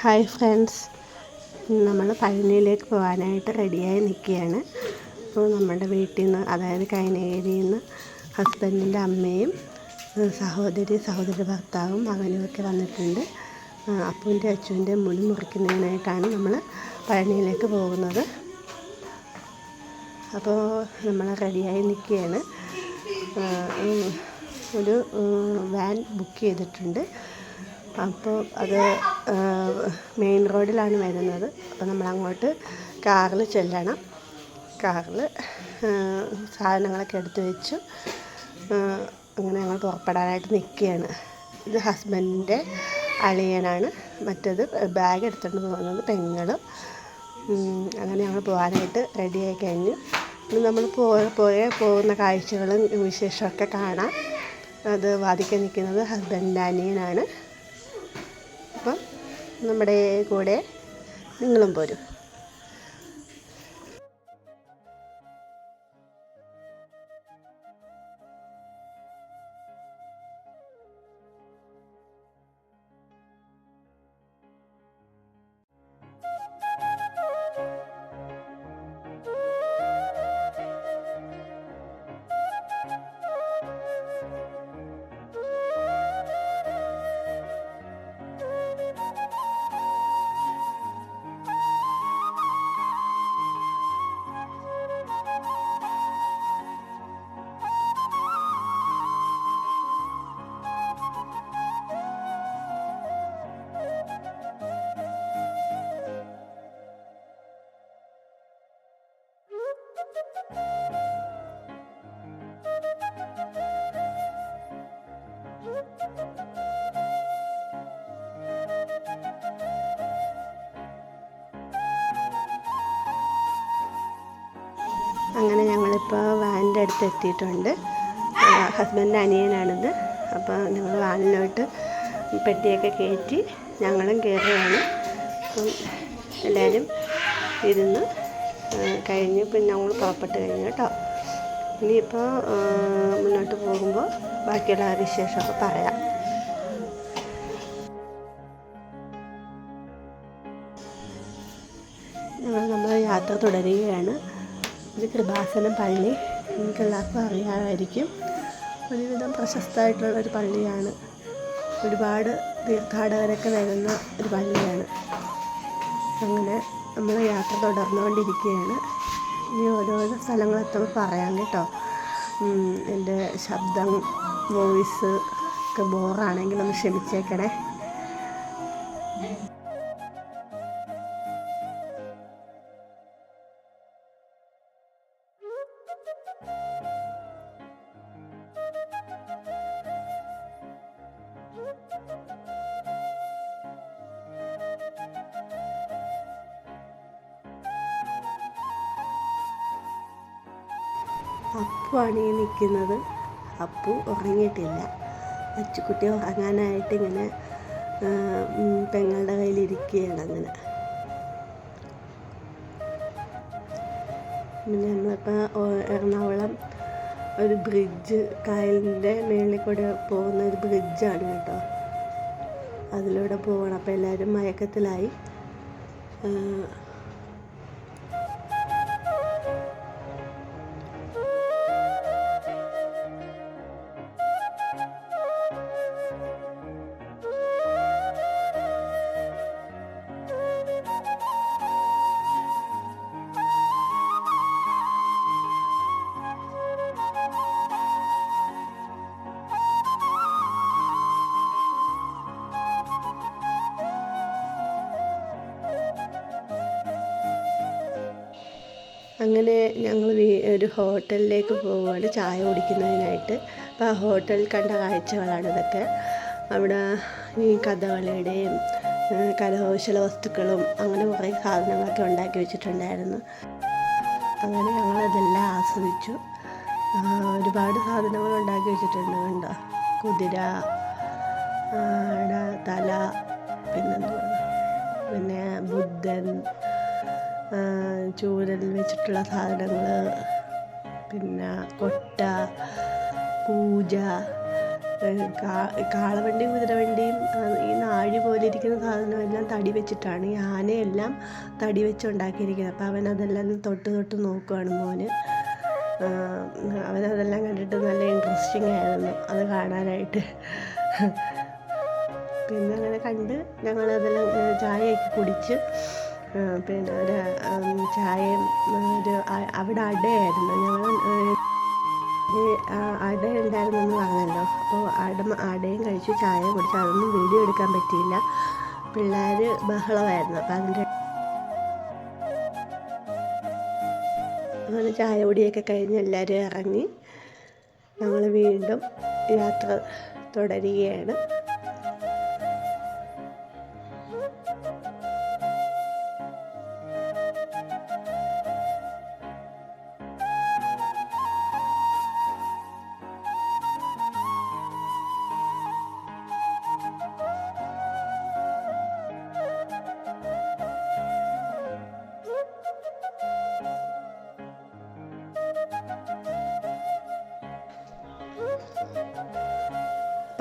Hi friends, നമ്മൾ പഴനിയിലേക്ക് പോകാനായിട്ട് റെഡിയായി നിൽക്കുകയാണ്. അപ്പോൾ നമ്മുടെ വീട്ടിൽ നിന്ന്, അതായത് കൈനഗിരിയിൽ നിന്ന് ഹസ്ബൻഡിൻ്റെ അമ്മയും സഹോദരി ഭർത്താവും മകനുമൊക്കെ വന്നിട്ടുണ്ട്. അപ്പൂൻ്റെ അച്ചുവിൻ്റെ മുടി മുറിക്കുന്നതിനായിട്ടാണ് നമ്മൾ പഴനിയിലേക്ക് പോകുന്നത്. അപ്പോൾ നമ്മൾ റെഡിയായി നിൽക്കുകയാണ്. ഒരു വാൻ ബുക്ക് ചെയ്തിട്ടുണ്ട്. അപ്പോൾ അത് മെയിൻ റോഡിലാണ് വരുന്നത്. അപ്പോൾ നമ്മളങ്ങോട്ട് കാറിൽ ചെല്ലണം. കാറിൽ സാധനങ്ങളൊക്കെ എടുത്ത് വെച്ചു അങ്ങനെ ഞങ്ങൾ പുറപ്പെടാനായിട്ട് നിൽക്കുകയാണ്. ഇത് ഹസ്ബൻഡിൻ്റെ അളിയനാണ്, മറ്റേത് ബാഗ് എടുത്തുകൊണ്ട് പോകുന്നത് പെങ്ങളും. അങ്ങനെ ഞങ്ങൾ പോകാനായിട്ട് റെഡിയായി കഴിഞ്ഞു. നമ്മൾ പോകുന്ന കാഴ്ചകളും വിശേഷമൊക്കെ കാണാം. അത് വാദിക്കാൻ നിൽക്കുന്നത് ഹസ്ബൻഡിൻ്റെ അനിയനാണ്. അപ്പം നമ്മുടെ കൂടെ നിങ്ങളും പോരും. അങ്ങനെ ഞങ്ങളിപ്പോൾ വാനിൻ്റെ അടുത്ത് എത്തിയിട്ടുണ്ട്. ഹസ്ബൻഡിൻ്റെ അനിയനാണിത്. അപ്പോൾ ഞങ്ങൾ വാനിലോട്ട് പെട്ടിയൊക്കെ കയറ്റി ഞങ്ങളും കയറുകയാണ്. അപ്പം എല്ലാവരും ഇരുന്ന് കഴിഞ്ഞ് പിന്നെ ഞങ്ങൾ പുറപ്പെട്ട് കഴിഞ്ഞു കേട്ടോ. ഇനിയിപ്പോൾ മുന്നോട്ട് പോകുമ്പോൾ ബാക്കിയുള്ള വിശേഷമൊക്കെ പറയാം. നമ്മൾ യാത്ര തുടരുകയാണ്. ഇത് കൃപാസനം പള്ളി, നിങ്ങൾക്ക് എല്ലാവർക്കും അറിയാമായിരിക്കും. ഒരുവിധം പ്രശസ്തമായിട്ടുള്ളൊരു പള്ളിയാണ്. ഒരുപാട് തീർത്ഥാടകരൊക്കെ വരുന്ന ഒരു പള്ളിയാണ്. അങ്ങനെ നമ്മൾ യാത്ര തുടർന്നുകൊണ്ടിരിക്കുകയാണ്. ഇനി ഓരോരോ സ്ഥലങ്ങളെത്തുമ്പോൾ പറയാം കേട്ടോ. എൻ്റെ ശബ്ദം, വോയിസ് ഒക്കെ ബോറാണെങ്കിൽ ഒന്ന് ക്ഷമിച്ചേക്കണേ. അപ്പുവാണ് ഈ നിൽക്കുന്നത്. അപ്പു ഉറങ്ങിയിട്ടില്ല. അച്ചുക്കുട്ടി ഉറങ്ങാനായിട്ട് ഇങ്ങനെ പെങ്ങളുടെ കയ്യിലിരിക്കുകയാണ്. അങ്ങനെ പിന്നെ നമ്മളിപ്പോൾ എറണാകുളം ഒരു ബ്രിഡ്ജ്, കായലിൻ്റെ മേളിൽ കൂടെ പോകുന്ന ഒരു ബ്രിഡ്ജാണ് കേട്ടോ. അതിലൂടെ പോകണം. അപ്പോൾ എല്ലാവരും മയക്കത്തിലായി. അങ്ങനെ ഞങ്ങൾ ഒരു ഹോട്ടലിലേക്ക് പോവുകയാണ് ചായ കുടിക്കുന്നതിനായിട്ട്. അപ്പോൾ ആ ഹോട്ടലിൽ കണ്ട കാഴ്ചകളാണ് ഇതൊക്കെ. അവിടെ ഈ കഥകളിയുടെയും കരകൗശല വസ്തുക്കളും അങ്ങനെ കുറേ സാധനങ്ങളൊക്കെ ഉണ്ടാക്കി വെച്ചിട്ടുണ്ടായിരുന്നു. അങ്ങനെ ഞങ്ങളതെല്ലാം ആസ്വദിച്ചു. ഒരുപാട് സാധനങ്ങൾ ഉണ്ടാക്കി വെച്ചിട്ടുണ്ട്. കണ്ടോ, കുതിര, തല, പിന്നെ ബുദ്ധൻ, ചൂരൽ വെച്ചിട്ടുള്ള സാധനങ്ങൾ, പിന്നെ കൊട്ട, പൂജ, കാളവണ്ടിയും കുതിരവണ്ടിയും ഈ നാഴി പോലെ ഇരിക്കുന്ന സാധനമെല്ലാം തടി വെച്ചിട്ടാണ്, ഈ ആനയെല്ലാം തടി വെച്ചുണ്ടാക്കിയിരിക്കുന്നത്. അപ്പോൾ അവനതെല്ലാം തൊട്ട് നോക്കുവാണ് മോന്. അവനതെല്ലാം കണ്ടിട്ട് നല്ല ഇൻട്രസ്റ്റിംഗ് ആയിരുന്നു അത് കാണാനായിട്ട്. പിന്നെ അങ്ങനെ കണ്ട് ഞങ്ങളതെല്ലാം ചായയൊക്കെ കുടിച്ച്, പിന്നെ ഒരു ചായയും അവിടെ അടയായിരുന്നു. ഞങ്ങൾ അട ഉണ്ടായിരുന്നെന്ന് പറഞ്ഞല്ലോ. അപ്പോൾ അടയും കഴിച്ചു, ചായ കുടിച്ചു. അതൊന്നും വീഡിയോ എടുക്കാൻ പറ്റിയില്ല, പിള്ളേർ ബഹളമായിരുന്നു. അപ്പോൾ അങ്ങനെ ചായ കുടിയൊക്കെ കഴിഞ്ഞ് എല്ലാവരും ഇറങ്ങി ഞങ്ങൾ വീണ്ടും യാത്ര തുടരുകയാണ്.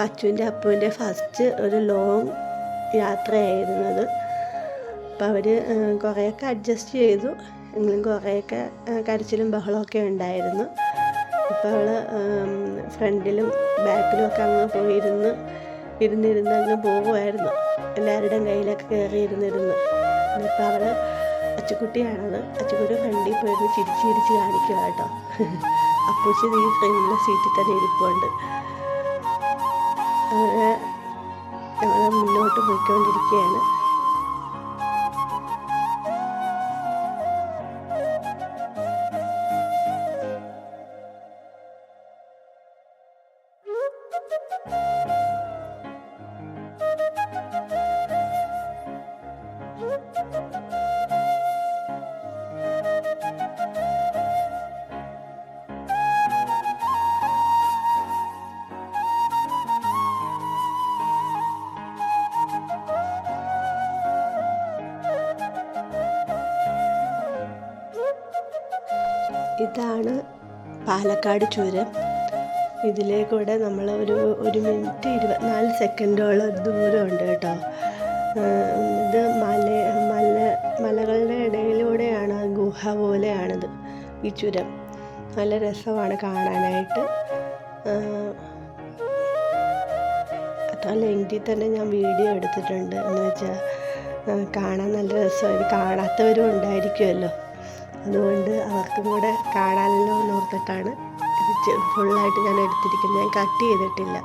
അച്ചുവിൻ്റെ അപ്പുവിൻ്റെ ഫസ്റ്റ് ഒരു ലോങ് യാത്രയായിരുന്നത്. അപ്പോൾ അവർ കുറേയൊക്കെ അഡ്ജസ്റ്റ് ചെയ്തു, എങ്കിലും കുറേയൊക്കെ കരച്ചിലും ബഹളമൊക്കെ ഉണ്ടായിരുന്നു. അപ്പോൾ അവൾ ഫ്രണ്ടിലും ബാക്കിലും ഒക്കെ അങ്ങ് പോയിരുന്ന് അങ്ങ് പോകുമായിരുന്നു, എല്ലാവരുടെയും കയ്യിലൊക്കെ കയറി ഇരുന്നിരുന്ന്. ഇപ്പോൾ അവൾ അച്ചുക്കുട്ടിയാണത്. അച്ചുക്കുട്ടി ഫ്രണ്ടിൽ പോയിരുന്ന് ചിരിച്ച് കാണിക്കുക കേട്ടോ. അപ്പൂച്ചി ഈ ഫ്രണ്ടിലെ സീറ്റിൽ തന്നെ ഇരിപ്പുണ്ട്. അങ്ങനെ ഞങ്ങൾ മുന്നോട്ട് പോയിക്കൊണ്ടിരിക്കുകയാണ്. ഇതാണ് പാലക്കാട് ചുരം. ഇതിലേക്കൂടെ നമ്മൾ ഒരു മിനിറ്റ് 24 സെക്കൻഡോളം ദൂരമുണ്ട് കേട്ടോ. ഇത് മലകളുടെ ഇടയിലൂടെയാണ്, ഗുഹ പോലെയാണിത് ഈ ചുരം. നല്ല രസമാണ് കാണാനായിട്ട്. അത്ര ലെങ്തിൽ തന്നെ ഞാൻ വീഡിയോ എടുത്തിട്ടുണ്ട്. എന്ന് വെച്ചാൽ കാണാൻ നല്ല രസമാണ്. കാണാത്തവരും ഉണ്ടായിരിക്കുമല്ലോ, അതുകൊണ്ട് അവർക്കും കൂടെ കാണാമല്ലോ എന്നോർത്തിട്ടാണ് ഇത് ഫുള്ളായിട്ട് ഞാൻ എടുത്തിരിക്കുന്നത്. ഞാൻ കട്ട് ചെയ്തിട്ടില്ല.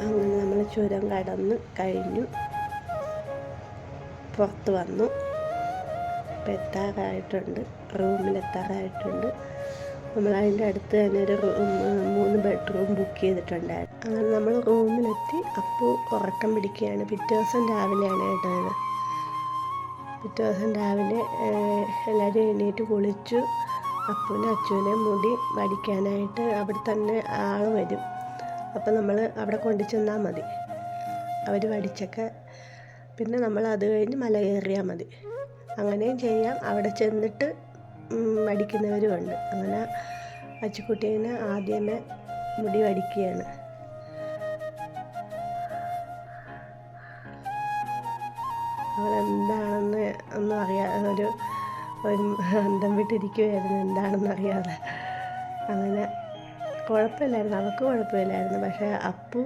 അങ്ങനെ നമ്മൾ ചുരം കടന്ന് കഴിഞ്ഞു, പുറത്ത് വന്നു. ഇപ്പം എത്താറായിട്ടുണ്ട്, റൂമിലെത്താറായിട്ടുണ്ട്. നമ്മളതിൻ്റെ അടുത്ത് തന്നെ ഒരു 3 ബെഡ്റൂം ബുക്ക് ചെയ്തിട്ടുണ്ടായിരുന്നു. അങ്ങനെ നമ്മൾ റൂമിലെത്തി. അപ്പോൾ ഉറക്കം പിടിക്കുകയാണ്. പിറ്റേ ദിവസം രാവിലെയാണ് കേട്ടോ ഇത്. പിറ്റേ ദിവസം രാവിലെ എല്ലാവരും എണീറ്റ് കുളിച്ചു. അപ്പൂനെ അച്ചുവിനെ മുടി വടിക്കാനായിട്ട് അവിടെ തന്നെ ആൾ വരും. അപ്പം നമ്മൾ അവിടെ കൊണ്ടു ചെന്നാൽ മതി, അവർ വടിച്ചൊക്കെ. പിന്നെ നമ്മൾ അത് കഴിഞ്ഞ് മല കയറിയാൽ മതി. അങ്ങനെയും ചെയ്യാം. അവിടെ ചെന്നിട്ട് വടിക്കുന്നവരുമുണ്ട്. അങ്ങനെ അച്ചുക്കുട്ടീനെ ആദ്യമേ മുടി വടിക്കുകയാണ്. അവളെന്താണെന്ന് ഒന്നും അറിയാതെ ഒരു അന്തം വിട്ടിരിക്കുമായിരുന്നു, എന്താണെന്ന് അറിയാതെ. അങ്ങനെ കുഴപ്പമില്ലായിരുന്നു, അവൾക്ക് കുഴപ്പമില്ലായിരുന്നു. പക്ഷേ അപ്പു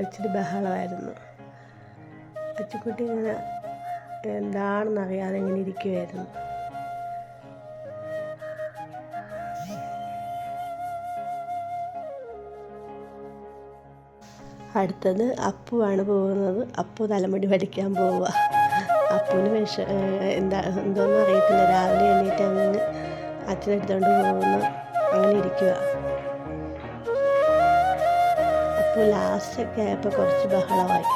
ഇച്ചിരി ബഹളമായിരുന്നു. അച്ചുക്കുട്ടി ഇങ്ങനെ എന്താണെന്നറിയാതെ ഇങ്ങനെ ഇരിക്കുമായിരുന്നു. അടുത്തത് അപ്പുവാണ് പോകുന്നത്. അപ്പു തലമുടി പഠിക്കാൻ പോവുക. അപ്പുവിന് എന്തോന്നും അറിയത്തില്ല. രാവിലെ എണീറ്റ് അങ്ങ് അച്ഛനെടുത്തോണ്ട് പോകുന്നു, അങ്ങനെ ഇരിക്കുക. അപ്പോൾ ലാസ്റ്റൊക്കെ ആയപ്പോൾ കുറച്ച് ബഹളമായി.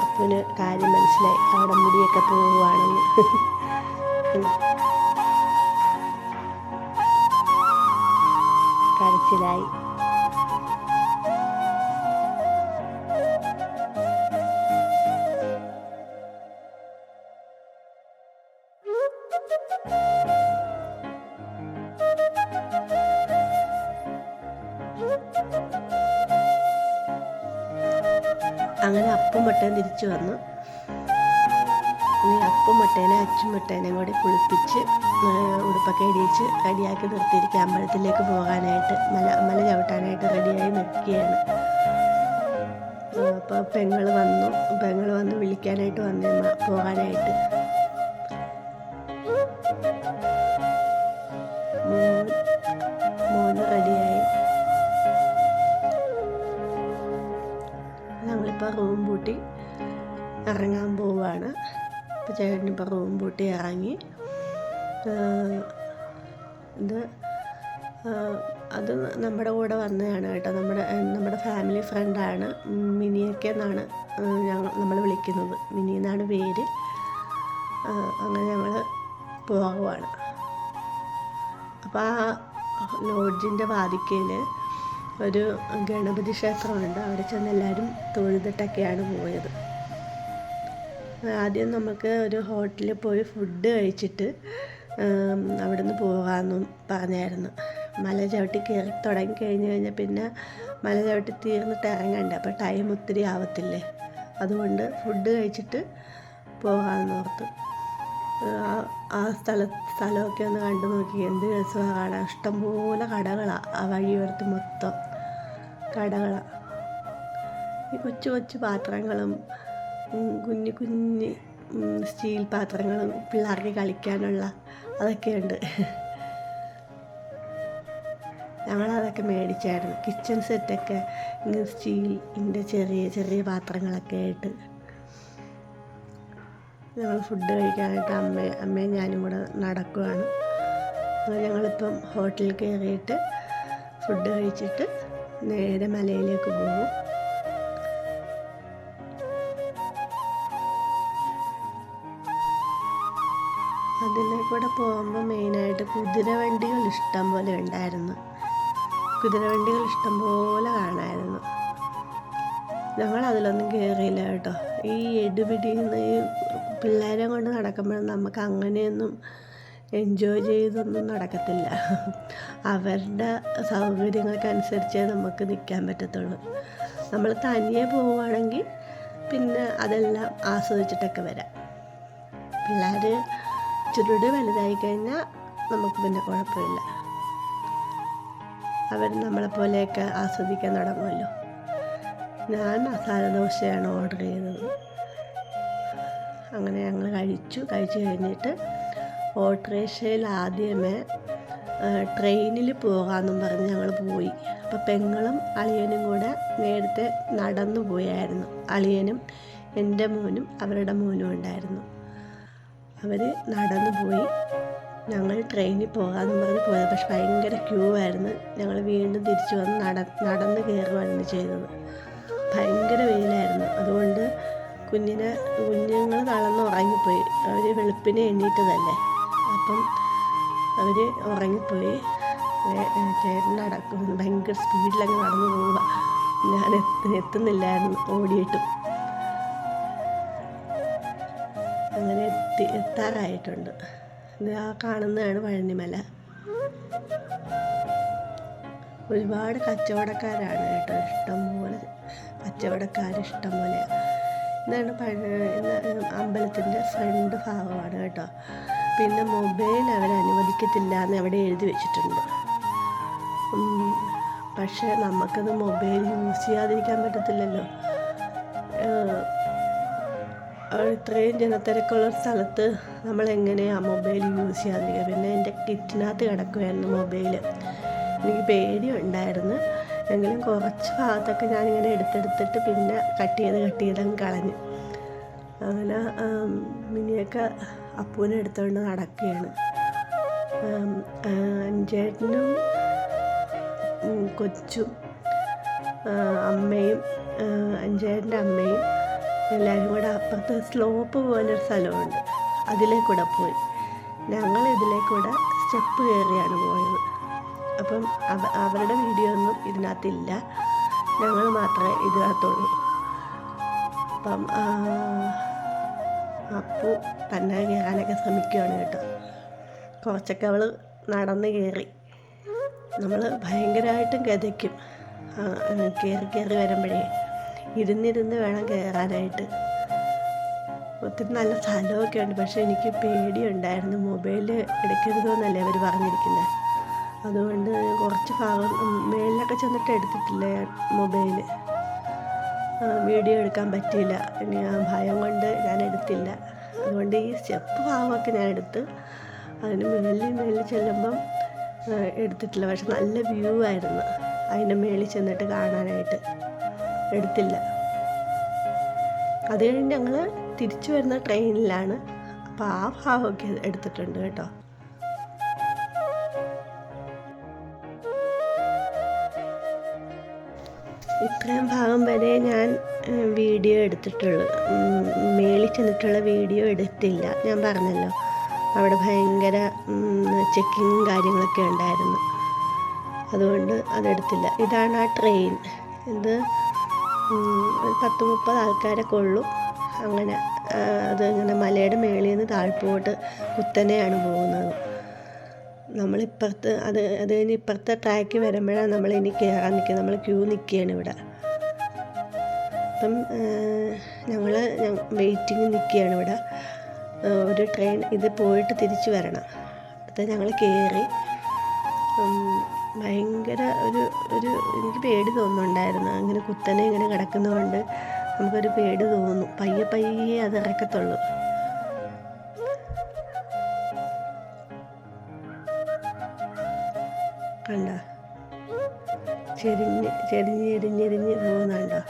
അപ്പുവിന് കാര്യം മനസ്സിലായി, അവിടെ മുടിയൊക്കെ പോവുകയാണെന്ന്. കരച്ചിലായി. അങ്ങനെ അപ്പം മുട്ടയും തിരിച്ചു വന്നു. ഇനി അപ്പം മുട്ടേനെ അച്ചും മുട്ടേനെയും കൂടി കുളിപ്പിച്ച് ഉടുപ്പൊക്കെ ഇടിയിച്ച് റെഡിയാക്കി നിർത്തിയിരിക്കുക. അമ്പലത്തിലേക്ക് പോകാനായിട്ട് മല ചവിട്ടാനായിട്ട് റെഡിയായി നിൽക്കുകയാണ്. അപ്പോൾ പെങ്ങൾ വന്ന് വിളിക്കാനായിട്ട് വന്നേമ്മ പോകാനായിട്ട്. മോന് റെഡിയായി. ഞങ്ങളിപ്പോൾ റൂം പൂട്ടി ഇറങ്ങാൻ പോവുകയാണ്. ഇപ്പോൾ ചേട്ടനിപ്പോൾ റൂം പൂട്ടി ഇറങ്ങി. അത് നമ്മുടെ കൂടെ വന്നതാണ് കേട്ടോ. നമ്മുടെ ഫാമിലി ഫ്രണ്ടാണ്. മിനിയൊക്കെ എന്നാണ് നമ്മൾ വിളിക്കുന്നത്. മിനി എന്നാണ് പേര്. അങ്ങനെ ഞങ്ങൾ പോകുവാണ്. അപ്പോൾ ആ ലോഡ്ജിൻ്റെ വാതിക്കയിൽ ഒരു ഗണപതി ക്ഷേത്രമുണ്ട്. അവിടെ ചെന്ന് എല്ലാവരും തൊഴുതിട്ടൊക്കെയാണ് പോയത്. ആദ്യം നമുക്ക് ഒരു ഹോട്ടലിൽ പോയി ഫുഡ് കഴിച്ചിട്ട് അവിടെ നിന്ന് പോകാമെന്നും പറഞ്ഞായിരുന്നു. മല ചവിട്ടി കയറി തുടങ്ങി കഴിഞ്ഞാൽ പിന്നെ മല ചവിട്ടി തീർന്നിട്ട് ഇറങ്ങണ്ടേ, അപ്പോൾ ടൈം ഒത്തിരി ആവത്തില്ലേ. അതുകൊണ്ട് ഫുഡ് കഴിച്ചിട്ട് പോകാമെന്ന് ഓർത്ത്. ആ സ്ഥലമൊക്കെ ഒന്ന് കണ്ടു നോക്കി. എന്ത് രസമാണ് കാണാൻ. ഇഷ്ടംപോലെ കടകളാണ്. ആ വഴിയോരത്ത് മൊത്തം കടകളാണ്. ഈ കൊച്ചു കൊച്ചു പാത്രങ്ങളും കുഞ്ഞ് സ്റ്റീൽ പാത്രങ്ങളും പിള്ളേർക്ക് കളിക്കാനുള്ള അതൊക്കെയുണ്ട്. ഞങ്ങളതൊക്കെ മേടിച്ചായിരുന്നു. കിച്ചൺ സെറ്റൊക്കെ ഇങ്ങനെ സ്റ്റീലിൻ്റെ ചെറിയ ചെറിയ പാത്രങ്ങളൊക്കെ ആയിട്ട് ഞങ്ങൾ ഫുഡ് കഴിക്കാനായിട്ട് അമ്മയും ഞാനും കൂടെ നടക്കുകയാണ്. ഞങ്ങളിപ്പം ഹോട്ടലിൽ കയറിയിട്ട് ഫുഡ് കഴിച്ചിട്ട് നേരെ മലയിലേക്ക് പോകും. അതിലേക്കൂടെ പോകുമ്പോൾ മെയിനായിട്ട് കുതിരവണ്ടികൾ ഇഷ്ടം പോലെ ഉണ്ടായിരുന്നു. കുതിരവണ്ടികൾ ഇഷ്ടം പോലെ കാണാമായിരുന്നു. ഞങ്ങളതിലൊന്നും കയറിയില്ല കേട്ടോ. ഈ എടുപിടിന്ന് ഈ പിള്ളേരെ കൊണ്ട് നടക്കുമ്പോഴും നമുക്ക് അങ്ങനെയൊന്നും എൻജോയ് ചെയ്തൊന്നും നടക്കത്തില്ല. അവരുടെ സൗകര്യങ്ങൾക്കനുസരിച്ചേ നമുക്ക് നിൽക്കാൻ പറ്റത്തുള്ളൂ. നമ്മൾ തനിയെ പോവുകയാണെങ്കിൽ പിന്നെ അതെല്ലാം ആസ്വദിച്ചിട്ടൊക്കെ വരാം. പിള്ളേർ ഇച്ചിരി വലുതായി കഴിഞ്ഞാൽ നമുക്ക് പിന്നെ കുഴപ്പമില്ല. അവർ നമ്മളെപ്പോലെയൊക്കെ ആസ്വദിക്കാൻ തുടങ്ങുമല്ലോ. ഞാൻ മസാല ദോശയാണ് ഓർഡർ ചെയ്തത്. അങ്ങനെ ഞങ്ങൾ കഴിച്ചു കഴിഞ്ഞിട്ട് ഓട്ടോറിക്ഷയിൽ ആദ്യമേ ട്രെയിനിൽ പോകാമെന്നും പറഞ്ഞ് ഞങ്ങൾ പോയി. അപ്പോൾ പെങ്ങളും അളിയനും കൂടെ നേരത്തെ നടന്നു പോയായിരുന്നു. അളിയനും എൻ്റെ മോനും അവരുടെ മോനും ഉണ്ടായിരുന്നു. അവർ നടന്നു പോയി. ഞങ്ങൾ ട്രെയിനിൽ പോകാമെന്ന് പറഞ്ഞ് പോയത്. പക്ഷെ ഭയങ്കര ക്യൂ ആയിരുന്നു. ഞങ്ങൾ വീണ്ടും തിരിച്ചു വന്ന് നടന്ന് കയറുകയാണ് ചെയ്തത്. ഭയങ്കര വെയിലായിരുന്നു. അതുകൊണ്ട് കുഞ്ഞുങ്ങൾ തളർന്ന് ഉറങ്ങിപ്പോയി. അവർ വെളുപ്പിനെ എണ്ണീറ്റതല്ലേ, അപ്പം അവർ ഉറങ്ങിപ്പോയി. ചേട്ടൻ ഭയങ്കര സ്പീഡിലങ്ങ് നടന്നു പോവുക. ഞാൻ എത്തുന്നില്ലായിരുന്നു ഓടിയിട്ടും. അങ്ങനെ എത്താറായിട്ടുണ്ട്. ആ കാണുന്നതാണ് പഴനിമല. ഒരുപാട് കച്ചവടക്കാരാണ് കേട്ടോ. ഇഷ്ടംപോലെ കച്ചവടക്കാർ ഇഷ്ടംപോലെയാണ്. ഇതാണ് അമ്പലത്തിൻ്റെ ഫ്രണ്ട് ഭാഗമാണ് കേട്ടോ. പിന്നെ മൊബൈൽ അവരനുവദിക്കത്തില്ല എന്ന് അവിടെ എഴുതി വെച്ചിട്ടുണ്ട്. പക്ഷേ നമുക്കത് മൊബൈൽ യൂസ് ചെയ്യാതിരിക്കാൻ പറ്റത്തില്ലല്ലോ. ഇത്രയും ജനത്തിരക്കുള്ള സ്ഥലത്ത് നമ്മളെങ്ങനെയാണ് മൊബൈൽ യൂസ് ചെയ്യാതിരിക്കുക. പിന്നെ എൻ്റെ കിറ്റിനകത്ത് കിടക്കുമായിരുന്നു മൊബൈൽ. എനിക്ക് പേടിയുണ്ടായിരുന്നു. എങ്കിലും കുറച്ച് ഭാഗത്തൊക്കെ ഞാനിങ്ങനെ എടുത്തെടുത്തിട്ട് പിന്നെ കട്ട് ചെയ്തങ്ങ് കളഞ്ഞു. അങ്ങനെ മിനിയൊക്കെ അപ്പൂനെ എടുത്തുകൊണ്ട് നടക്കുകയാണ്. അഞ്ചേട്ടനും കൊച്ചും അമ്മയും അഞ്ചേട്ടൻ്റെ അമ്മയും എല്ലാവരും കൂടെ അപ്പുറത്ത് സ്ലോപ്പ് പോലൊരു സ്ഥലമുണ്ട്, അതിലേക്കൂടെ പോയി. ഞങ്ങൾ ഇതിലേക്കൂടെ സ്റ്റെപ്പ് കയറിയാണ് പോയത്. അപ്പം അവരുടെ വീഡിയോ ഒന്നും ഇതിനകത്തില്ല, ഞങ്ങൾ മാത്രമേ ഇതിനകത്തുള്ളൂ. അപ്പം അപ്പു തന്നെ കയറാനൊക്കെ ശ്രമിക്കുകയാണ് കേട്ടോ. കുറച്ചൊക്കെ അവൾ നടന്ന് കയറി. നമ്മൾ ഭയങ്കരമായിട്ടും കിതയ്ക്കും കയറി വരുമ്പോഴേ. ഇരുന്നിരുന്ന് വേണം കയറാനായിട്ട്. ഒത്തിരി നല്ല സ്ഥലമൊക്കെ ഉണ്ട്, പക്ഷേ എനിക്ക് പേടിയുണ്ടായിരുന്നു. മൊബൈൽ എടുക്കരുതെന്നല്ലേ അവർ പറഞ്ഞിരിക്കുന്നത്. അതുകൊണ്ട് കുറച്ച് ഭാഗം മേളിലൊക്കെ ചെന്നിട്ട് എടുത്തിട്ടില്ല മൊബൈൽ. വീഡിയോ എടുക്കാൻ പറ്റിയില്ല. ഇനി ആ ഭയം കൊണ്ട് ഞാൻ എടുത്തില്ല. അതുകൊണ്ട് ഈ സ്റ്റെപ്പ് ഭാഗമൊക്കെ ഞാൻ എടുത്ത്. അതിന് മേളിൽ ചെല്ലുമ്പം എടുത്തിട്ടില്ല. പക്ഷെ നല്ല വ്യൂ ആയിരുന്നു, അതിൻ്റെ മേളിൽ ചെന്നിട്ട് കാണാനായിട്ട്. എടുത്തില്ല. അത് കഴിഞ്ഞ് ഞങ്ങൾ തിരിച്ചു വരുന്ന ട്രെയിനിലാണ്. അപ്പോൾ ആ ഭാഗമൊക്കെ എടുത്തിട്ടുണ്ട് കേട്ടോ. ഇത്രയും ഭാഗം വരെ ഞാൻ വീഡിയോ എടുത്തിട്ടുള്ളൂ. മേളിൽ ചെന്നിട്ടുള്ള വീഡിയോ എടുത്തില്ല. ഞാൻ പറഞ്ഞല്ലോ, അവിടെ ഭയങ്കര ചെക്കിങ്ങും കാര്യങ്ങളൊക്കെ ഉണ്ടായിരുന്നു. അതുകൊണ്ട് അതെടുത്തില്ല. ഇതാണ് ആ ട്രെയിൻ. ഇത് 10-30 ആൾക്കാരൊക്കെ ഉള്ളൂ. അങ്ങനെ അത് ഇങ്ങനെ മലയുടെ മേളിൽ നിന്ന് താഴ്പോട്ട് കുത്തനെയാണ് പോകുന്നത്. നമ്മളിപ്പുറത്ത് അത് കഴിഞ്ഞ് ഇപ്പുറത്തെ ട്രാക്ക് വരുമ്പോഴാണ് നമ്മളിനി കയറാൻ നിൽക്കുക. നമ്മൾ ക്യൂ നിൽക്കുകയാണ് ഇവിടെ. അപ്പം ഞങ്ങൾ വെയിറ്റിംഗ് നിൽക്കുകയാണ് ഇവിടെ. ഒരു ട്രെയിൻ ഇത് പോയിട്ട് തിരിച്ചു വരണം. അത് ഞങ്ങൾ കയറി. ഭയങ്കര ഒരു എനിക്ക് പേടി തോന്നുന്നുണ്ടായിരുന്നു. അങ്ങനെ കുത്തനെ ഇങ്ങനെ കിടക്കുന്നതുകൊണ്ട് നമുക്കൊരു പേടി തോന്നും. പയ്യെ അത് ഇറക്കത്തുള്ളൂ. കണ്ട ചെരിഞ്ഞ് പോകുന്നുണ്ടോ?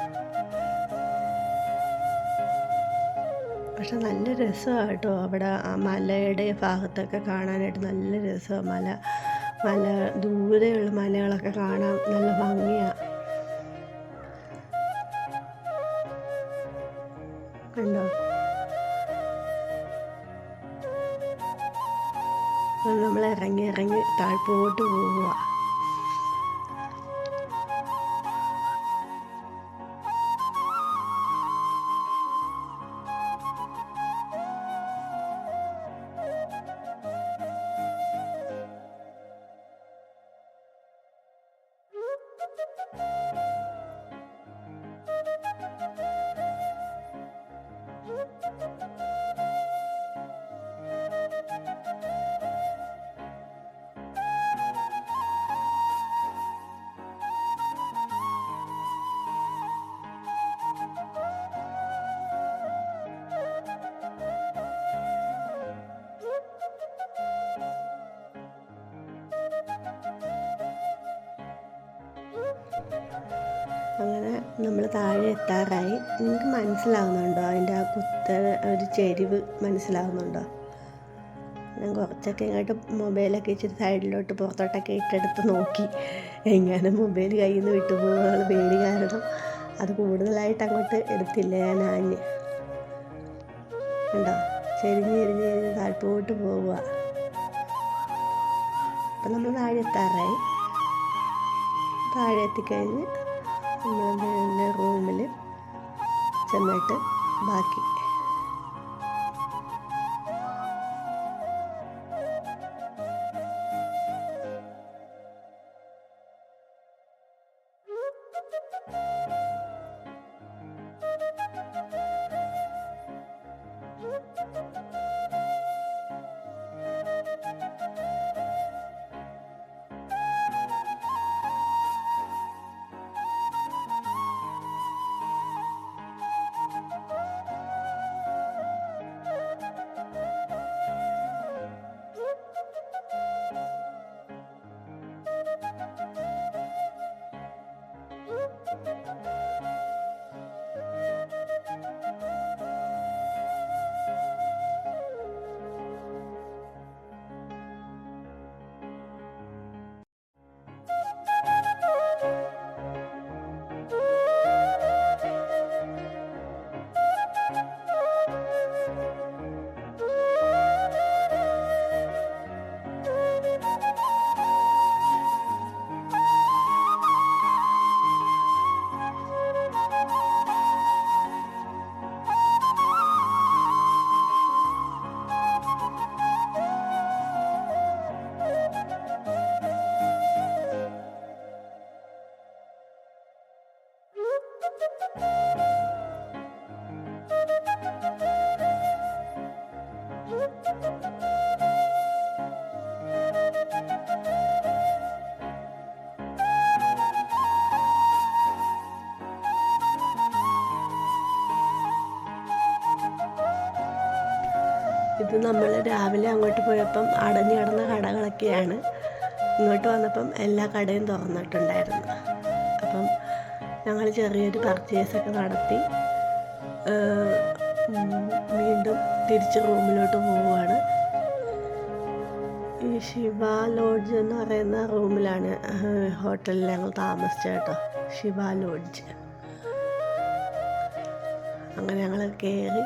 പക്ഷെ നല്ല രസമാണ് കേട്ടോ. അവിടെ ആ മലയുടെ ഭാഗത്തൊക്കെ കാണാനായിട്ട് നല്ല രസമാണ്. മല ദൂരെയുള്ള മലകളൊക്കെ കാണാൻ നല്ല ഭംഗിയാണ്. കണ്ടോ? നമ്മൾ ഇറങ്ങി താഴ്പോട്ട് പോവുക. അങ്ങനെ നമ്മൾ താഴെ എത്താറായി. നിങ്ങൾക്ക് മനസ്സിലാവുന്നുണ്ടോ? അതിൻ്റെ ആ ഒരു ചെരിവ് മനസ്സിലാവുന്നുണ്ടോ? ഞാൻ കുറച്ചൊക്കെ ഇങ്ങോട്ട് മൊബൈലൊക്കെ ഇച്ചിരി സൈഡിലോട്ട് പുറത്തോട്ടൊക്കെ ഇട്ടെടുത്ത് നോക്കി. എങ്ങനെ മൊബൈൽ കയ്യിൽ നിന്ന് വിട്ടുപോകുന്ന പേടി കാരണം അത് കൂടുതലായിട്ട് അങ്ങോട്ട് എടുത്തില്ല ഞാൻ ആഞ്ഞ്. കണ്ടോ? ചെരിഞ്ഞ് താഴ്പോട്ട് പോവുക. അപ്പം നമ്മൾ താഴെ എത്താറായി. താഴെ എത്തിക്കഴിഞ്ഞ് നമ്മൾ റൂമിൽ ചെന്നിട്ട് ബാക്കി ഇത് നമ്മൾ രാവിലെ അങ്ങോട്ട് പോയപ്പം അടഞ്ഞു കിടന്ന കടകളൊക്കെയാണ്. ഇങ്ങോട്ട് വന്നപ്പം എല്ലാ കടയും തുറന്നിട്ടുണ്ടായിരുന്നു. അപ്പം ഞങ്ങൾ ചെറിയൊരു പർച്ചേസൊക്കെ നടത്തി വീണ്ടും തിരിച്ച് റൂമിലോട്ട് പോവുകയാണ്. ഈ ശിവ ലോഡ്ജ് എന്ന് പറയുന്ന റൂമിലാണ് ഹോട്ടലിൽ ഞങ്ങൾ താമസിച്ചത് കേട്ടോ. ശിവ ലോഡ്ജ്. അങ്ങനെ ഞങ്ങൾ കയറി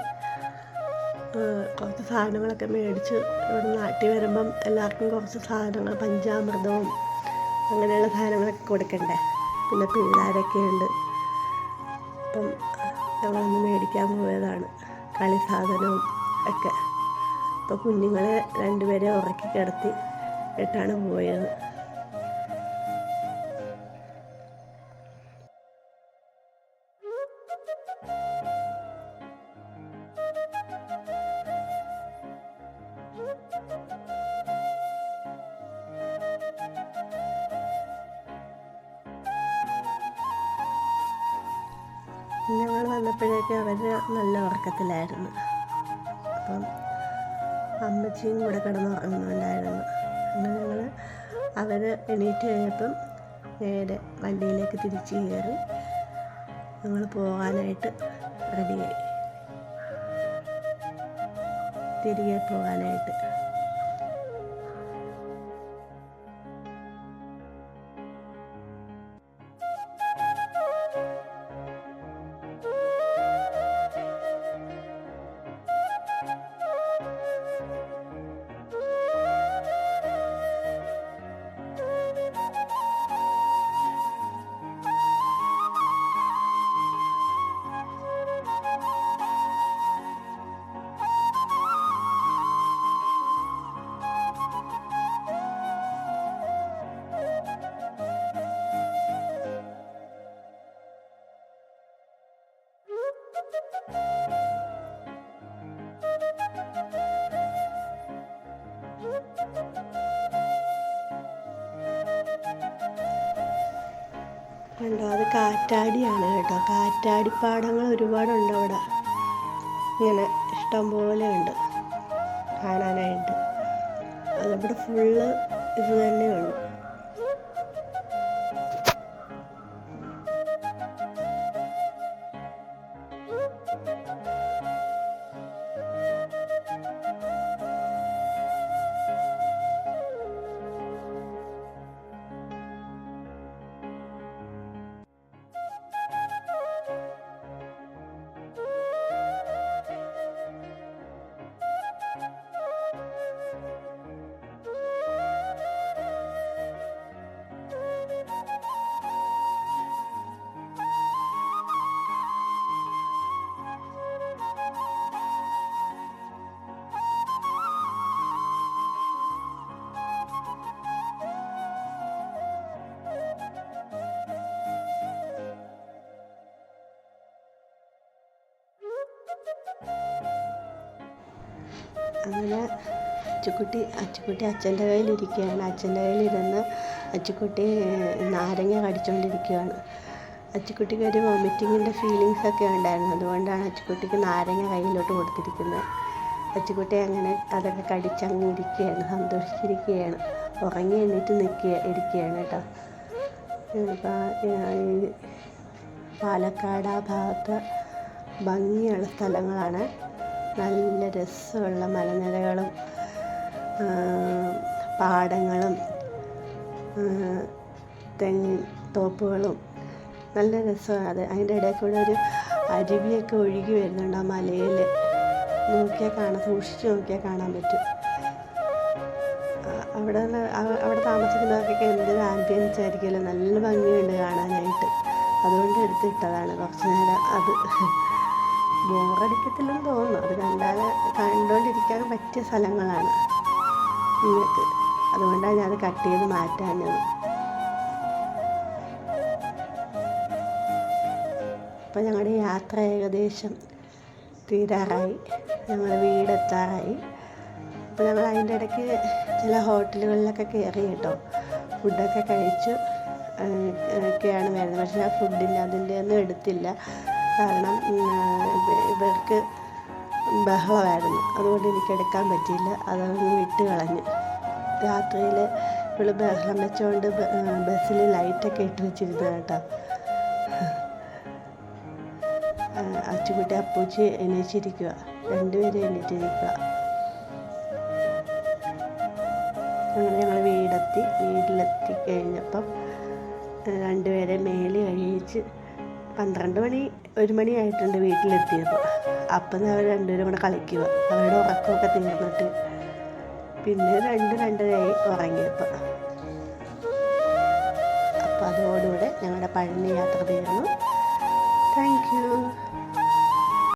കുറച്ച് സാധനങ്ങളൊക്കെ മേടിച്ച് ഇവിടെ നാട്ടിൽ വരുമ്പം എല്ലാവർക്കും കുറച്ച് സാധനങ്ങൾ, പഞ്ചാമൃതവും അങ്ങനെയുള്ള സാധനങ്ങളൊക്കെ കൊടുക്കണ്ടേ. പിന്നെ പിള്ളേരൊക്കെ ഉണ്ട്. അപ്പം ഞങ്ങളൊന്ന് മേടിക്കാൻ പോയതാണ്, കളി സാധനവും ഒക്കെ. അപ്പോൾ കുഞ്ഞുങ്ങളെ രണ്ടുപേരെ ഉറക്കി കിടത്തി ഇട്ടാണ് പോയത്. ഞങ്ങൾ വന്നപ്പോഴേക്കും അവർ നല്ല ഉറക്കത്തിലായിരുന്നു. അപ്പം അമ്മച്ചിയും കൂടെ കിടന്നുറങ്ങുന്നുണ്ടായിരുന്നു. അങ്ങനെ ഞങ്ങൾ അവർ എണീറ്റ് കഴിഞ്ഞപ്പം നേരെ വണ്ടിയിലേക്ക് തിരിച്ച് കയറി ഞങ്ങൾ പോകാനായിട്ട് റെഡിയായി, തിരികെ പോകാനായിട്ട്. കണ്ടോ, അത് കാറ്റാടിയാണ് കേട്ടോ. കാറ്റാടിപ്പാടങ്ങൾ ഒരുപാടുണ്ട് അവിടെ, ഇങ്ങനെ ഇഷ്ടം പോലെ ഉണ്ട് കാണാനായിട്ട്. അതവിടെ ഫുള്ള് ഇത് തന്നെയുള്ളൂ. അങ്ങനെ അച്ചുക്കുട്ടി അച്ഛൻ്റെ കയ്യിലിരിക്കുകയാണ്. അച്ഛൻ്റെ കയ്യിലിരുന്ന് അച്ചുക്കുട്ടി നാരങ്ങ കടിച്ചുകൊണ്ടിരിക്കുകയാണ്. അച്ചുക്കുട്ടിക്ക് ഒരു വോമിറ്റിങ്ങിൻ്റെ ഫീലിങ്സൊക്കെ ഉണ്ടായിരുന്നു. അതുകൊണ്ടാണ് അച്ചുക്കുട്ടിക്ക് നാരങ്ങ കയ്യിലോട്ട് കൊടുത്തിരിക്കുന്നത്. അച്ചുക്കുട്ടി അങ്ങനെ അതൊക്കെ കടിച്ചങ്ങ് ഇരിക്കുകയാണ്, സന്തോഷിച്ചിരിക്കുകയാണ്. ഉറങ്ങി എണീറ്റ് ഇരിക്കുകയാണ് കേട്ടോ. ഈ പാലക്കാട് ആ ഭാഗത്ത് ഭംഗിയുള്ള സ്ഥലങ്ങളാണ്. നല്ല രസമുള്ള മലനിരകളും പാടങ്ങളും തെങ്ങിൻ തോപ്പുകളും നല്ല രസമാണ്. അത് അതിൻ്റെ ഇടയിൽ കൂടെ ഒരു അരുവിയൊക്കെ ഒഴുകി വരുന്നുണ്ട് ആ മലയിൽ. സൂക്ഷിച്ച് നോക്കിയാൽ കാണാൻ പറ്റും. അവിടെ താമസിക്കുന്നവർക്കൊക്കെ എന്തൊരു ആംബിയൻസ് ആയിരിക്കുമല്ലോ, നല്ല ഭംഗിയുണ്ട് കാണാനായിട്ട്. അതുകൊണ്ട് എടുത്തിട്ടതാണ് കുറച്ച് നേരം. അത് ബോറടിക്കത്തില്ലെന്ന് തോന്നുന്നു. അത് കണ്ടുകൊണ്ടിരിക്കാൻ പറ്റിയ സ്ഥലങ്ങളാണ് നിങ്ങൾക്ക്. അതുകൊണ്ടാണ് ഞാൻ അത് കട്ട് ചെയ്ത് മാറ്റാഞ്ഞത്. അപ്പോൾ ഞങ്ങളുടെ യാത്ര ഏകദേശം തീരാറായി, ഞങ്ങൾ വീടെത്താറായി. അപ്പോൾ ഞങ്ങൾ അതിൻ്റെ ഇടയ്ക്ക് ചില ഹോട്ടലുകളിലൊക്കെ കയറി കേട്ടോ. ഫുഡൊക്കെ കഴിച്ച് ഒക്കെയാണ് വരുന്നത്. പക്ഷേ ആ അതിൻ്റെ ഒന്നും എടുത്തില്ല. കാരണം ഇവർക്ക് ബഹളമായിരുന്നു. അതുകൊണ്ട് എനിക്ക് എടുക്കാൻ പറ്റിയില്ല, അതങ്ങ് വിട്ട് കളഞ്ഞു. രാത്രിയിൽ ഇവള് ബഹളം വെച്ചുകൊണ്ട് ബസ്സിൽ ലൈറ്റൊക്കെ ഇട്ട് വെച്ചിരുന്നത് കേട്ടോ. അച്ചുകുട്ടി അപ്പൂച്ചി എണീച്ചിരിക്കുക, രണ്ടുപേരും എണീറ്റിരിക്കുക. അങ്ങനെ ഞങ്ങൾ വീട്ടിലെത്തി കഴിഞ്ഞപ്പം രണ്ടുപേരെ മേല് കഴിയിച്ച് 12 മണി 1 മണി ആയിട്ടുണ്ട് വീട്ടിലെത്തിയപ്പോൾ. അപ്പം അവർ രണ്ടുപേരും കൂടെ കളിക്കുക, അവരുടെ ഉറക്കമൊക്കെ തീർന്നിട്ട്. പിന്നെ 2-2:30 ഉറങ്ങിയപ്പോൾ. അപ്പോൾ അതോടുകൂടെ ഞങ്ങളുടെ പഴനി യാത്ര തീർന്നു. Thank you.